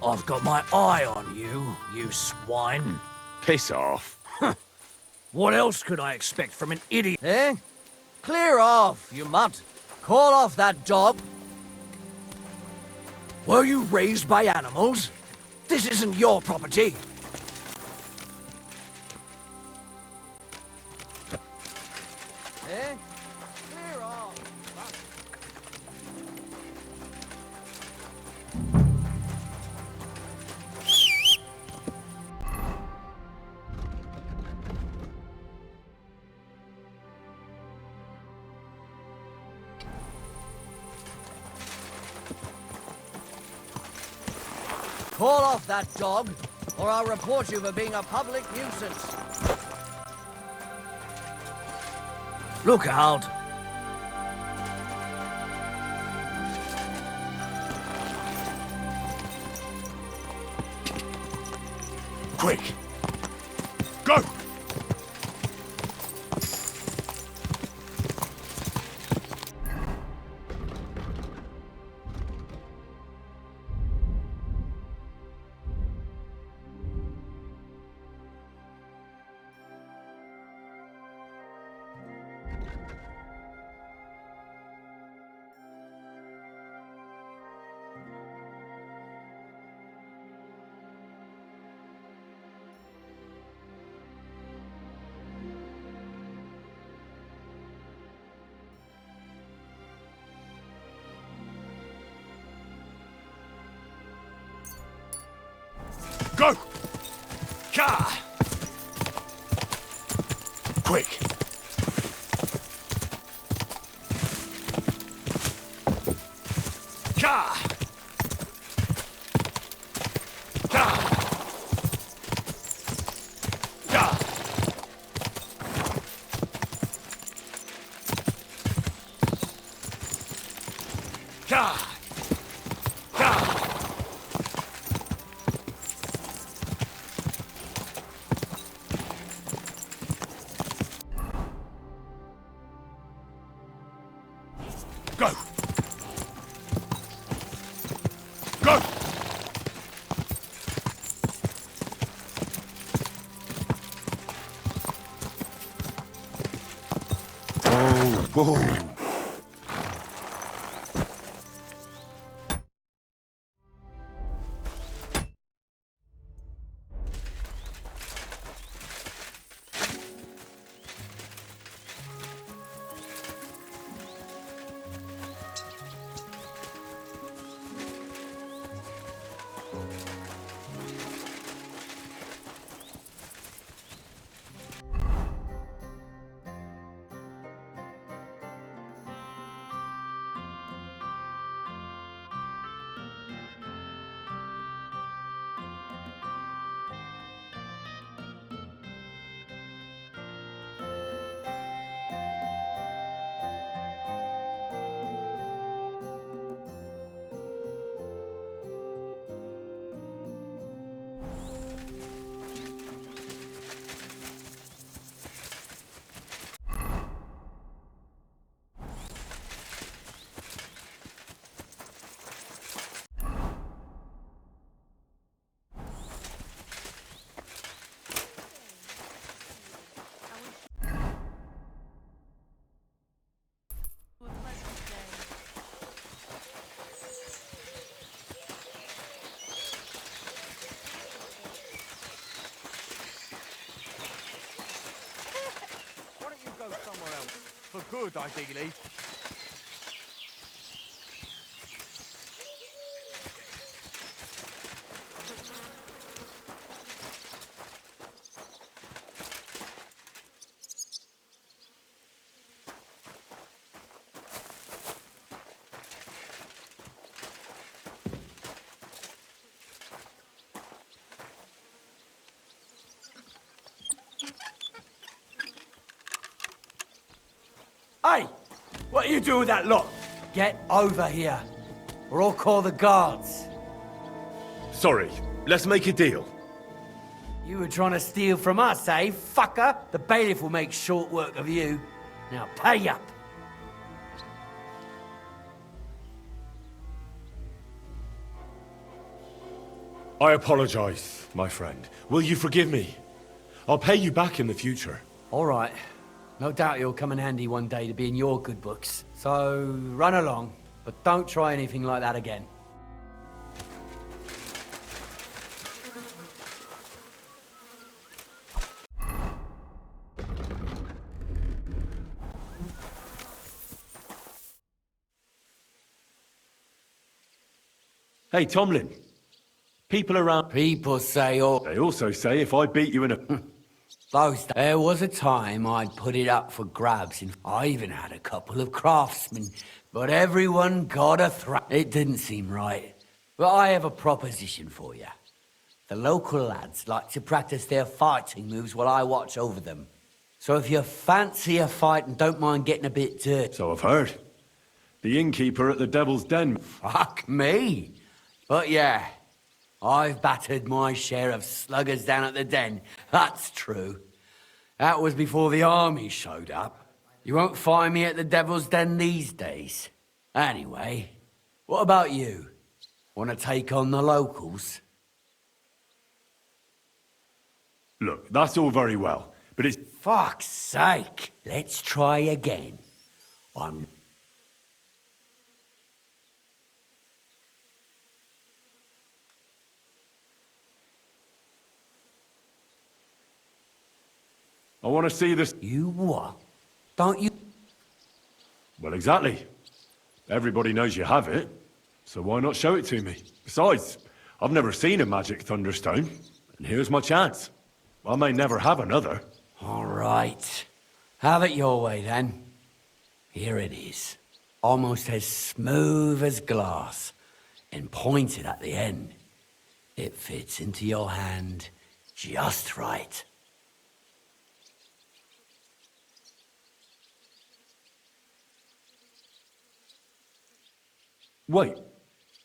I've got my eye on you, you swine. Piss off. What else could I expect from an idiot? Eh? Clear off, you mutt. Call off that dog. Were you raised by animals? This isn't your property. Eh? Clear off, you mutt. Call off that dog, or I'll report you for being a public nuisance. Look out. Quick. Go! Go! Car! Quick! Car! Car! Car! Car! Car! Go! Go! Oh, whoa. Why don't you go somewhere else? For good, ideally. Hey! What are you doing with that lot? Get over here, or I'll call the guards. Sorry, let's make a deal. You were trying to steal from us, eh, fucker? The bailiff will make short work of you. Now pay up. I apologize, my friend. Will you forgive me? I'll pay you back in the future. All right. No doubt you'll come in handy one day to be in your good books. So, run along, but don't try anything like that again. Hey, Tomlin. People around... People say all... They also say if I beat you in a... There was a time I'd put it up for grabs, and I even had a couple of craftsmen, but everyone got a It didn't seem right. But I have a proposition for you. The local lads like to practice their fighting moves while I watch over them. So if you fancy a fight and don't mind getting a bit dirty... So I've heard. The innkeeper at the Devil's Den. Fuck me. But yeah, I've battered my share of sluggers down at the Den. That's true. That was before the army showed up. You won't find me at the Devil's Den these days. Anyway, what about you? Want to take on the locals? Look, that's all very well, but it's... Fuck's sake. Let's try again. I want to see this... You what? Don't you... Well, exactly. Everybody knows you have it, so why not show it to me? Besides, I've never seen a magic thunderstone, and here's my chance. I may never have another. All right. Have it your way, then. Here it is. Almost as smooth as glass, and pointed at the end. It fits into your hand just right. Wait,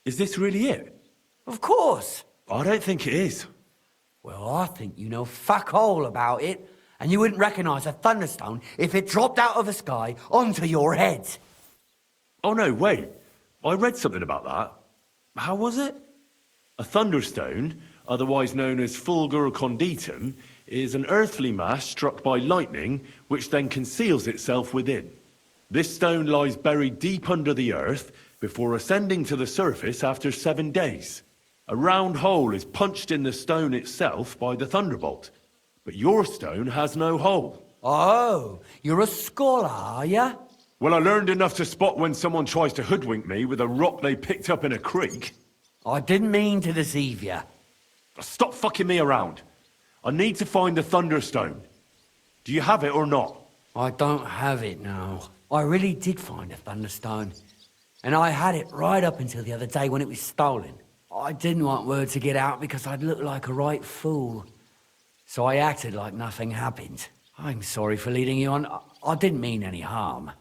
is this really it? Of course. I don't think it is. Well, I think you know fuck all about it, and you wouldn't recognize a thunderstone if it dropped out of the sky onto your head. Oh no, wait. I read something about that. How was it? A thunderstone, otherwise known as fulgur conditum, is an earthly mass struck by lightning, which then conceals itself within. This stone lies buried deep under the earth before ascending to the surface after 7 days. A round hole is punched in the stone itself by the thunderbolt, but your stone has no hole. Oh, you're a scholar, are ya? Well, I learned enough to spot when someone tries to hoodwink me with a rock they picked up in a creek. I didn't mean to deceive you. Stop fucking me around. I need to find the thunderstone. Do you have it or not? I don't have it now. I really did find a thunderstone. And I had it right up until the other day when it was stolen. I didn't want word to get out because I'd look like a right fool. So I acted like nothing happened. I'm sorry for leading you on. I didn't mean any harm.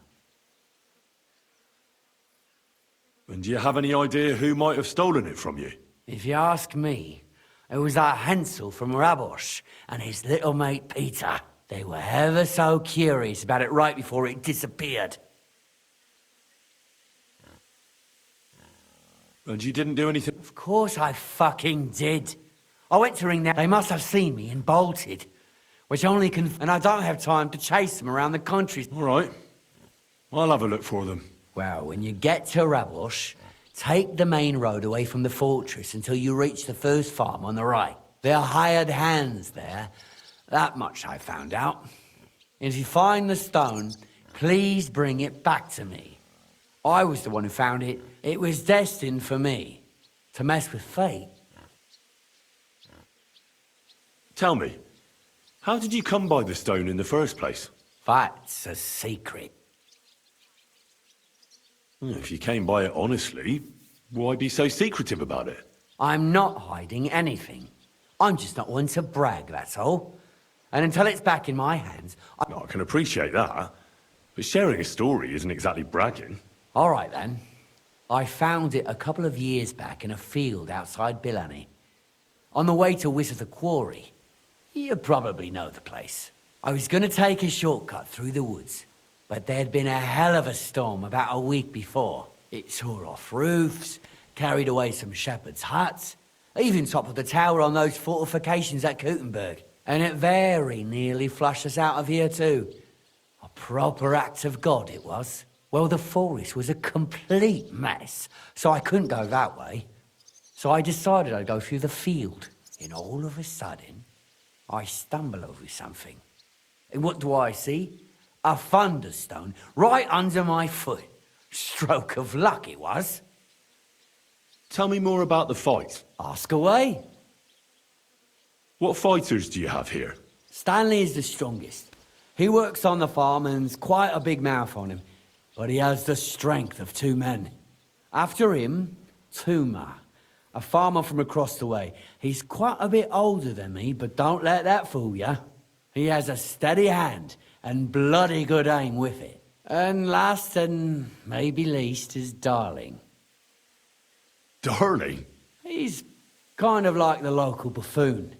And do you have any idea who might have stolen it from you? If you ask me, it was that Hansel from Rabosh and his little mate Peter. They were ever so curious about it right before it disappeared. And you didn't do anything? Of course I fucking did. I went to ring them. They must have seen me and bolted. Which only can... And I don't have time to chase them around the country. All right. I'll have a look for them. Well, when you get to Rabosh, take the main road away from the fortress until you reach the first farm on the right. They're hired hands there. That much I found out. And if you find the stone, please bring it back to me. I was the one who found it. It was destined for me to mess with fate. Tell me, how did you come by the stone in the first place? That's a secret. If you came by it honestly, why be so secretive about it? I'm not hiding anything. I'm just not one to brag, that's all. And until it's back in my hands... I can appreciate that, but sharing a story isn't exactly bragging. All right, then. I found it a couple of years back in a field outside Billany. On the way to Wizard the Quarry. You probably know the place. I was going to take a shortcut through the woods, but there'd been a hell of a storm about a week before. It tore off roofs, carried away some shepherds' huts, Even top of the tower on those fortifications at Gutenberg. And it very nearly flushed us out of here too. A proper act of God it was. Well, the forest was a complete mess, so I couldn't go that way. So I decided I'd go through the field. And all of a sudden, I stumble over something. And what do I see? A thunderstone right under my foot. Stroke of luck it was. Tell me more about the fight. Ask away. What fighters do you have here? Stanley is the strongest. He works on the farm and's quite a big mouth on him. But he has the strength of 2 men. After him, Tuma, a farmer from across the way. He's quite a bit older than me, but don't let that fool ya. He has a steady hand and bloody good aim with it. And last and maybe least is Darling. Darling? He's kind of like the local buffoon.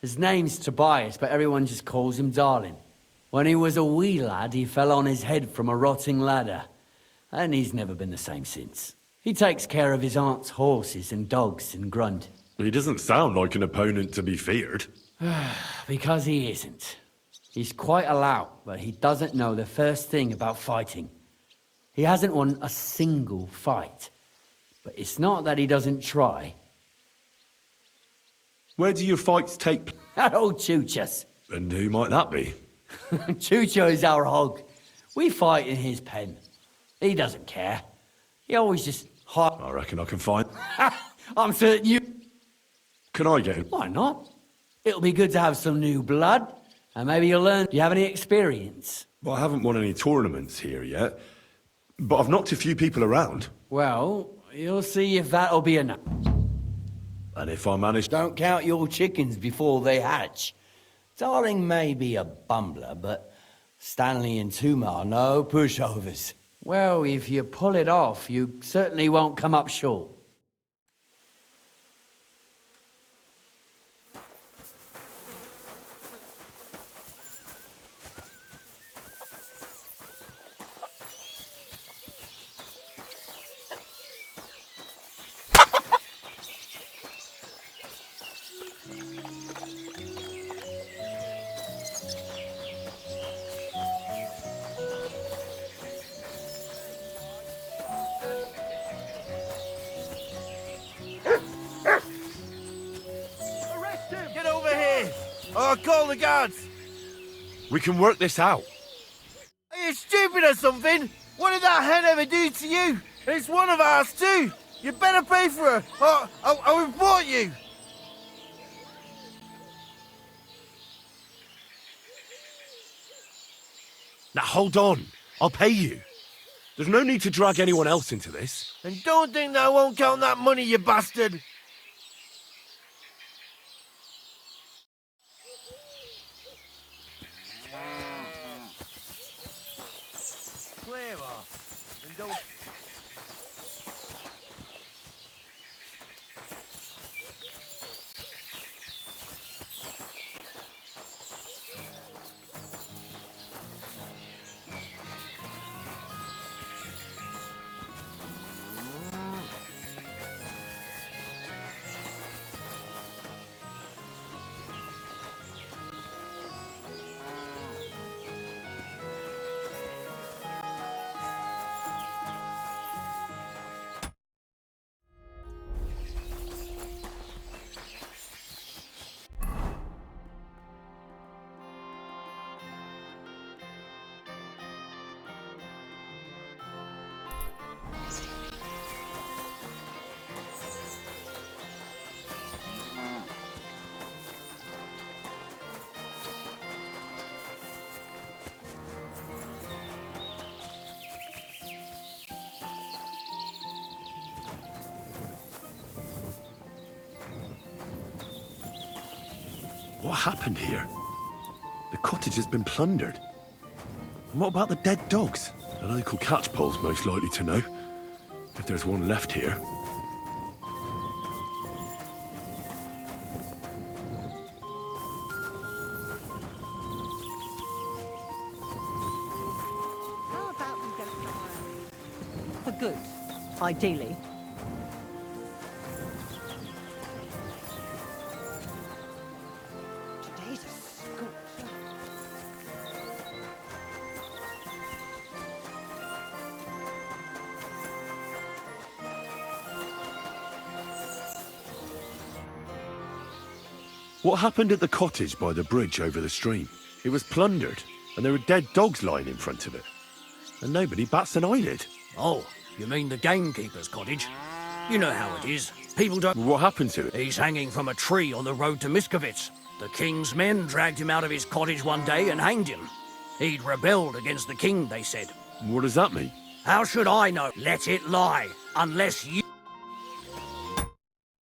His name's Tobias, but everyone just calls him Darling. When he was a wee lad, he fell on his head from a rotting ladder. And he's never been the same since. He takes care of his aunt's horses and dogs in Grunt. He doesn't sound like an opponent to be feared. Because he isn't. He's quite a lout, but he doesn't know the first thing about fighting. He hasn't won a single fight. But it's not that he doesn't try. Where do your fights take place? That old Chuchas. And who might that be? Chucho is our hog. We fight in his pen. He doesn't care. He always just I reckon I can find... I'm certain you... Can I get him? Why not? It'll be good to have some new blood. And maybe you'll learn... Do you have any experience? Well, I haven't won any tournaments here yet. But I've knocked a few people around. Well, you'll see if that'll be enough. And if I manage... Don't count your chickens before they hatch. Darling may be a bumbler, but Stanley and Tuma are no pushovers. Well, if you pull it off, you certainly won't come up short. Get over here! Or I'll call the guards! We can work this out. Are you stupid or something? What did that hen ever do to you? It's one of ours too! You better pay for her, or I'll report you! Now hold on. I'll pay you. There's no need to drag anyone else into this. And don't think that I won't count that money, you bastard! Clear off. And don't... What happened here? The cottage has been plundered. And what about the dead dogs? The local catchpole's most likely to know. If there's one left here. How about we go somewhere for good, ideally? What happened at the cottage by the bridge over the stream? It was plundered, and there were dead dogs lying in front of it. And nobody bats an eyelid. Oh, you mean the gamekeeper's cottage? You know how it is. People don't... What happened to it? He's hanging from a tree on the road to Miskovitz. The king's men dragged him out of his cottage one day and hanged him. He'd rebelled against the king, they said. What does that mean? How should I know? Let it lie. Unless you...